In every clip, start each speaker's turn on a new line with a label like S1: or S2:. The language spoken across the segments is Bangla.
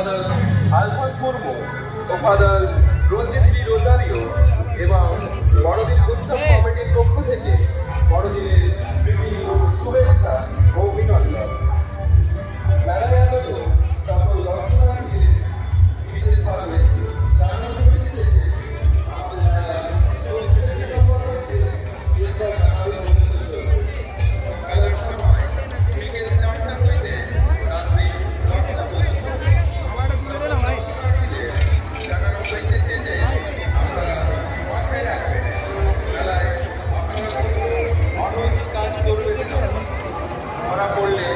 S1: ফাদার আলফাস মুর্মু ও ফাদার রঞ্জিত বি রোজারিও এবং বড়দিন উৎসব কমিটির পক্ষ থেকে বড়দিনের বিভিন্ন শুভেচ্ছা ও অভিনন্দন। মেলায় আগত সকল দর্শনার্থীদের বিশেষভাবে করলে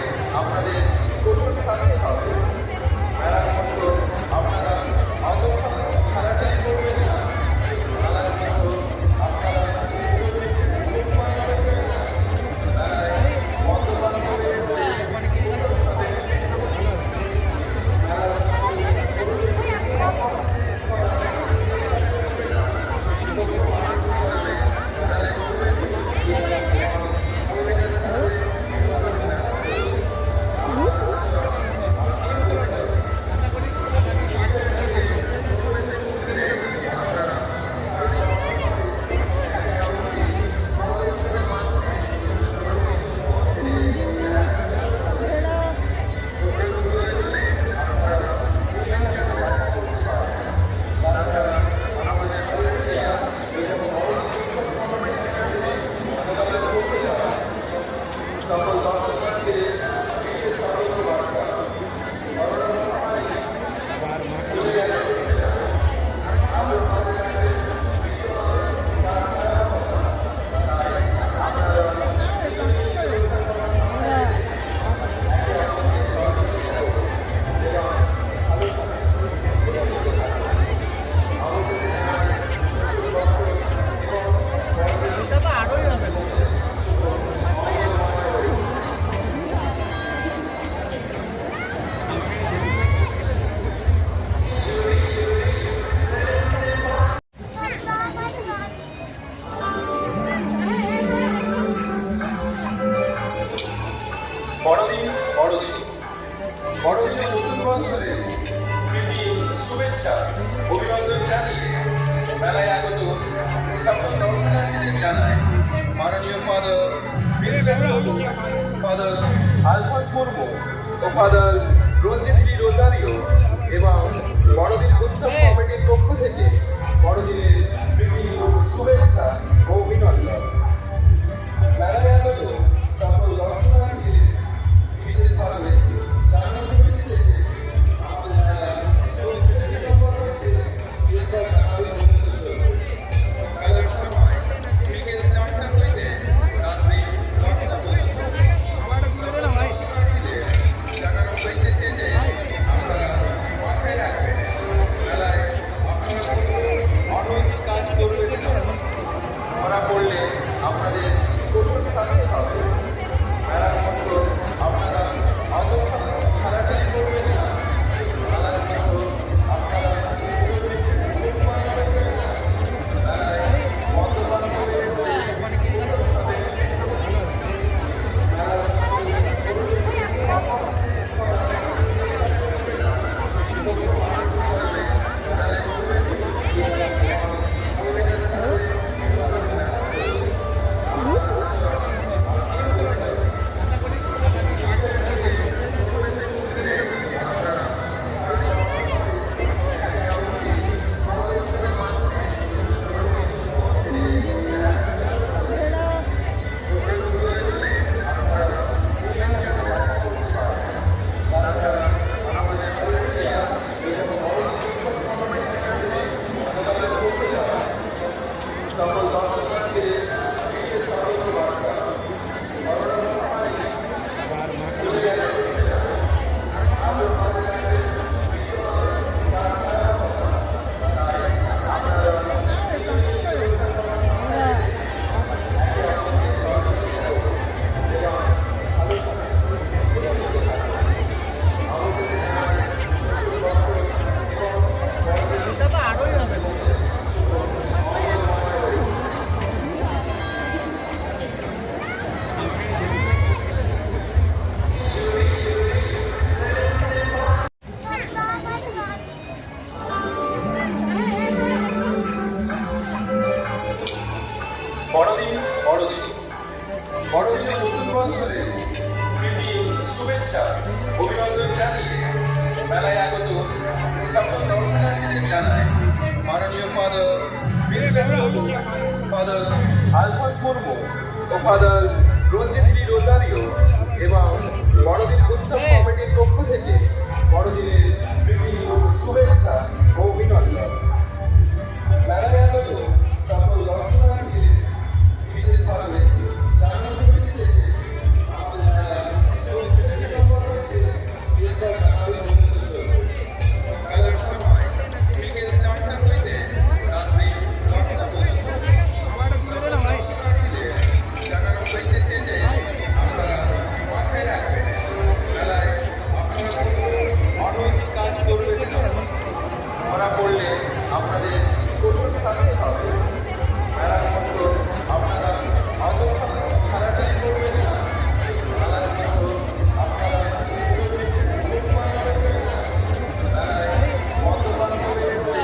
S1: আপনাদের কঠোর শাস্তি হবে। মেলার মতো আপনারা খেলাটাই করবেন না। মেলার মতো আপনারা মেলায় মদ্যপান করে বড়দিনের নতুন বছরে প্রীতি শুভেচ্ছা অভিনন্দন জানিয়ে মেলায় আগত সকল দর্শনার্থীদের জানায় মাননীয় ফাদার আলফাস মুর্মু ও ফাদার রঞ্জিত বি রোজারিও এবং বড়দিন উৎসব কমিটির পক্ষ থেকে বড়দিনের বিভিন্ন শুভেচ্ছা ও অভিনন্দন। মেলায় আগত সকল দর্শনার্থীদের বিশেষভাবে জন্মদিন বড়দিন। বড়দিনের নতুন বছরে প্রীতি শুভেচ্ছা অভিনন্দন জানিয়ে মেলায় আগত সকল দর্শনার্থীদের জানায় মাননীয় ফাদার ভিনসেন্ট প্রভু, ফাদার আলফাস মুর্মু ও ফাদার রঞ্জিত বি রোজারিও এবং বড়দিন উৎসব কমিটির পক্ষ থেকে বড়দিনের প্রীতি শুভেচ্ছা ও অভিনন্দন। মেলায় আগত সকল দর্শনার্থীদের বিশেষভাবে জানানো হয়েছে যে আমাদের মেলায় মেলার সময় বিকেল 4টা হইতে রাত্রি 10টা পর্যন্ত জানানো হয়েছে যে আপনারা মাথায় রাখবেন মেলায় আপনারা অনৈতিক কাজ করবেন না। ধরা পড়লে আপনাদের কঠোর শাস্তি হবে। মেলার মতো আপনারা অযথা খেলাটাই করবেন না। মেলার মতো আপনারা ধূমপান করবেন না। মেলায় মদ্যপান করবেন না।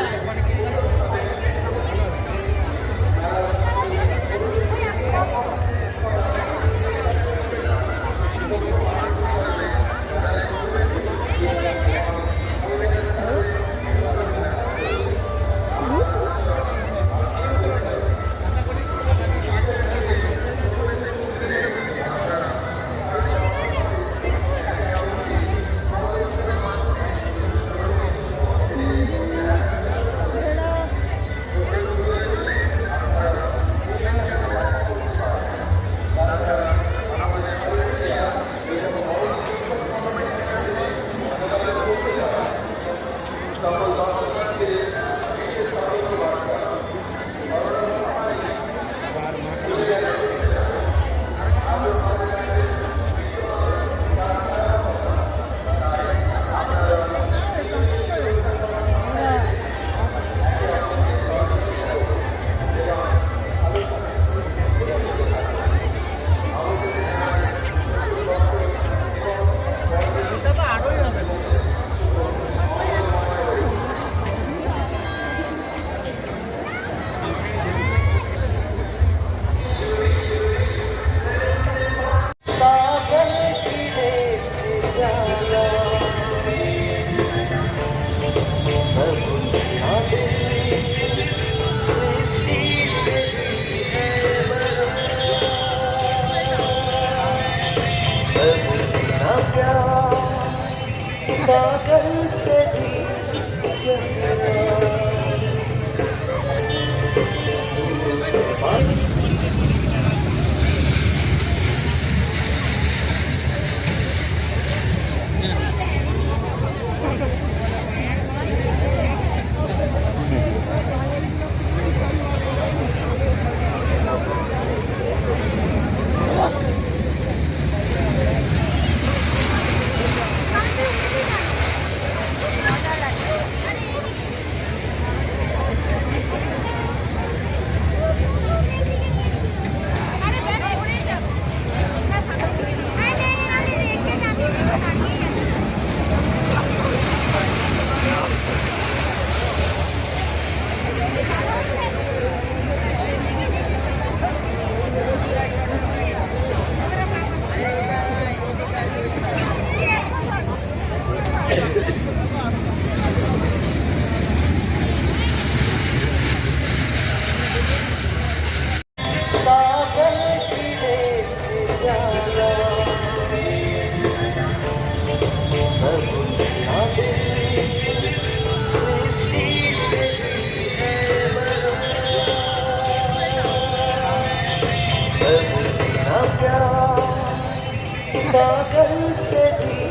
S2: पागल से भी